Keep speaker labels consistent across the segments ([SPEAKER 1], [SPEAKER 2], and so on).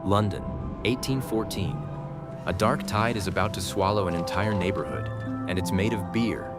[SPEAKER 1] London, 1814. A dark tide is about to swallow an entire neighborhood, and it's made of beer.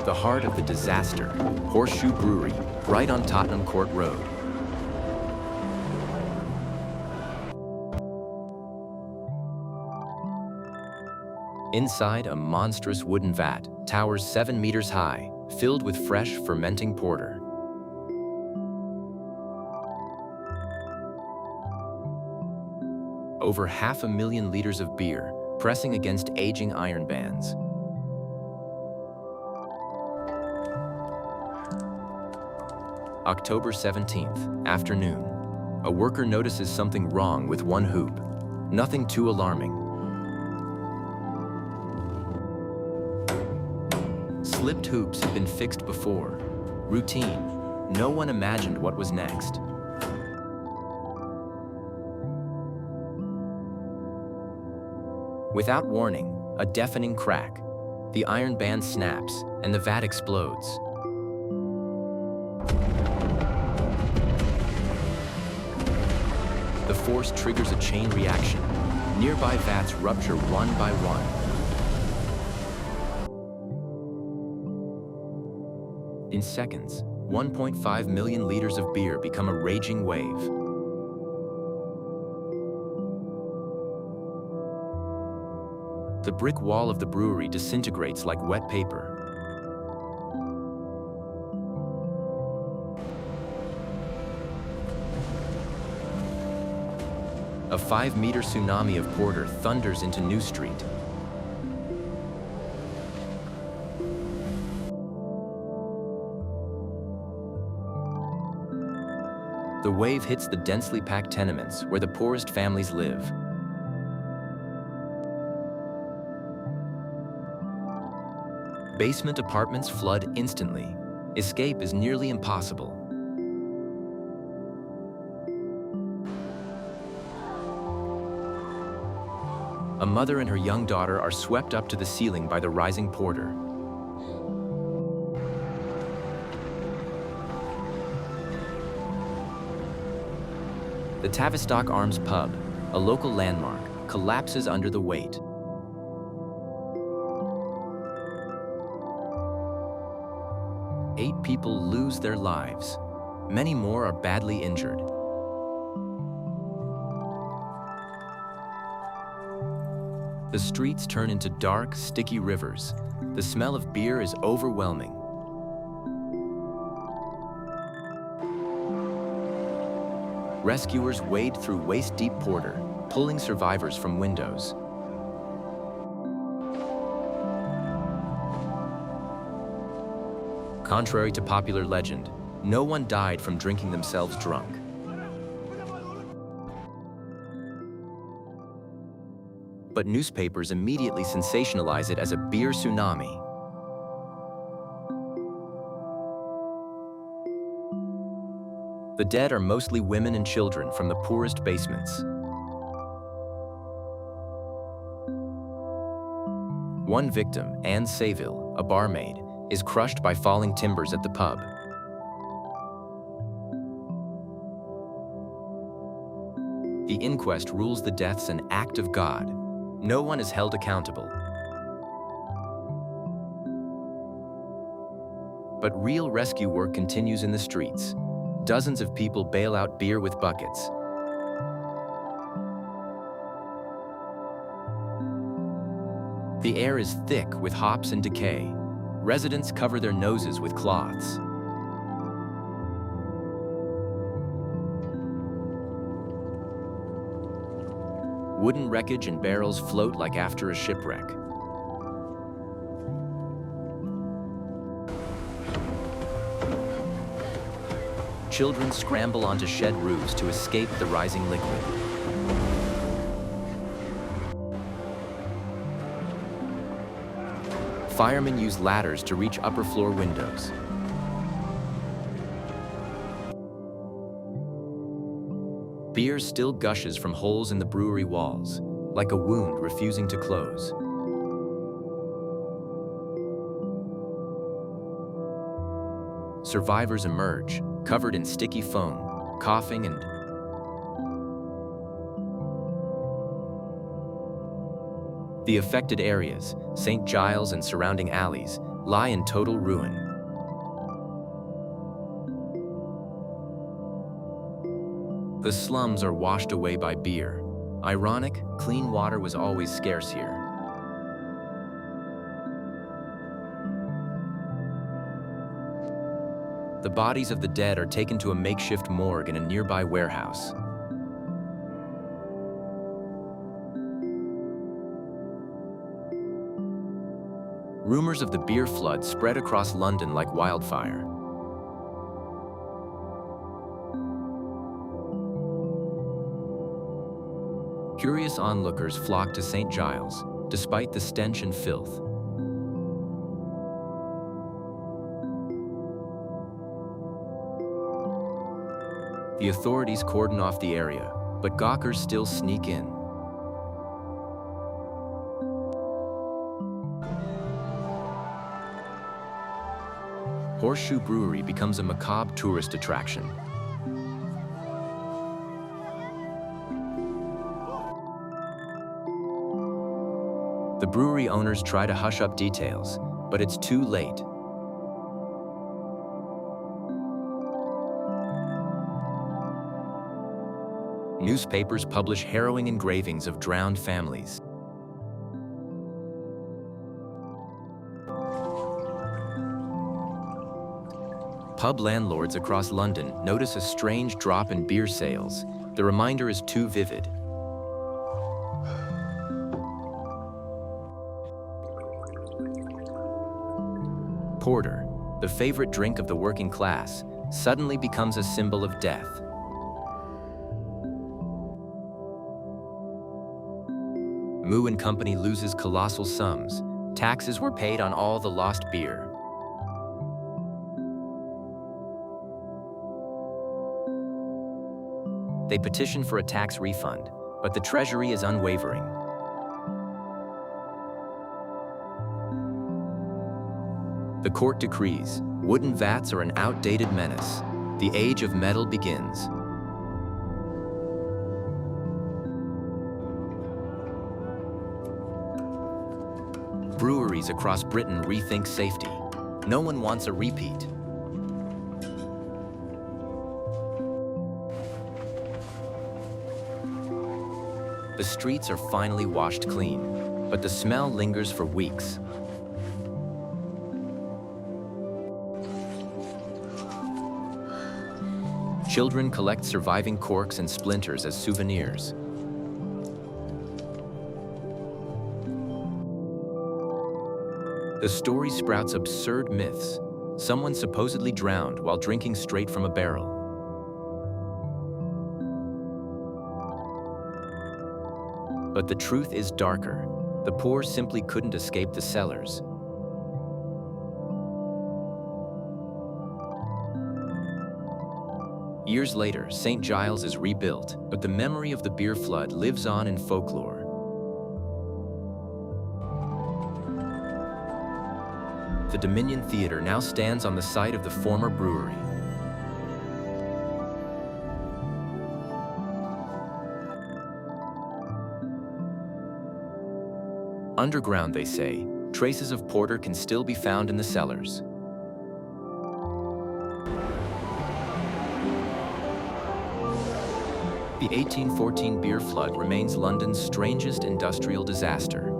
[SPEAKER 1] The heart of the disaster, Horseshoe Brewery, right on Tottenham Court Road. Inside, a monstrous wooden vat towers 7 meters high, filled with fresh, fermenting porter. Over 500,000 liters of beer, pressing against aging iron bands. October 17th, afternoon. A worker notices something wrong with one hoop. Nothing too alarming. Slipped hoops had been fixed before. Routine. No one imagined what was next. Without warning, a deafening crack. The iron band snaps, and the vat explodes. The force triggers a chain reaction. Nearby vats rupture one by one. In seconds, 1.5 million liters of beer become a raging wave. The brick wall of the brewery disintegrates like wet paper. A 5-meter tsunami of porter thunders into New Street. The wave hits the densely packed tenements where the poorest families live. Basement apartments flood instantly. Escape is nearly impossible. A mother and her young daughter are swept up to the ceiling by the rising porter. The Tavistock Arms pub, a local landmark, collapses under the weight. Eight people lose their lives. Many more are badly injured. The streets turn into dark, sticky rivers. The smell of beer is overwhelming. Rescuers wade through waist-deep porter, pulling survivors from windows. Contrary to popular legend, no one died from drinking themselves drunk. But newspapers immediately sensationalize it as a beer tsunami. The dead are mostly women and children from the poorest basements. One victim, Anne Sayville, a barmaid, is crushed by falling timbers at the pub. The inquest rules the deaths an act of God. No one is held accountable. But real rescue work continues in the streets. Dozens of people bail out beer with buckets. The air is thick with hops and decay. Residents cover their noses with cloths. Wooden wreckage and barrels float like after a shipwreck. Children scramble onto shed roofs to escape the rising liquid. Firemen use ladders to reach upper floor windows. Beer still gushes from holes in the brewery walls, like a wound refusing to close. survivors emerge, covered in sticky foam, coughing and the affected areas, St. Giles and surrounding alleys, lie in total ruin. The slums are washed away by beer. Ironic, clean water was always scarce here. The bodies of the dead are taken to a makeshift morgue in a nearby warehouse. Rumors of the beer flood spread across London like wildfire. Curious onlookers flocked to St. Giles, despite the stench and filth. The authorities cordon off the area, but gawkers still sneak in. Horseshoe Brewery becomes a macabre tourist attraction. The brewery owners try to hush up details, but it's too late. Newspapers publish harrowing engravings of drowned families. Pub landlords across London notice a strange drop in beer sales. The reminder is too vivid. Porter, the favorite drink of the working class, suddenly becomes a symbol of death. Meux and Company loses colossal sums. Taxes were paid on all the lost beer. They petition for a tax refund, but the Treasury is unwavering. The court decrees, wooden vats are an outdated menace. The age of metal begins. Breweries across Britain rethink safety. No one wants a repeat. The streets are finally washed clean, but the smell lingers for weeks. Children collect surviving corks and splinters as souvenirs. The story sprouts absurd myths. Someone supposedly drowned while drinking straight from a barrel. But the truth is darker. The poor simply couldn't escape the cellars. Years later, St. Giles is rebuilt, but the memory of the beer flood lives on in folklore. The Dominion Theatre now stands on the site of the former brewery. Underground, they say, traces of porter can still be found in the cellars. The 1814 beer flood remains London's strangest industrial disaster.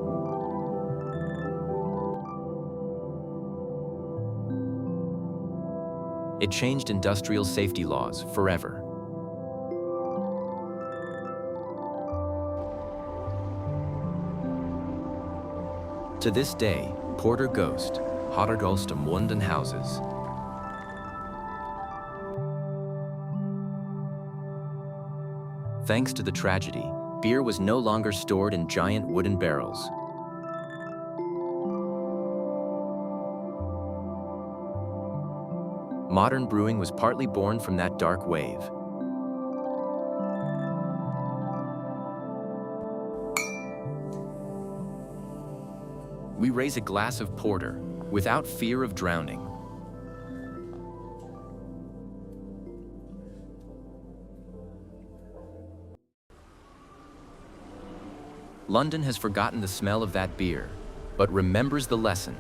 [SPEAKER 1] It changed industrial safety laws forever. To this day, Porter Ghost, Hotter Ghost am Wunden Houses. Thanks to the tragedy, beer was no longer stored in giant wooden barrels. Modern brewing was partly born from that dark wave. We raise a glass of porter without fear of drowning. London has forgotten the smell of that beer, but remembers the lesson.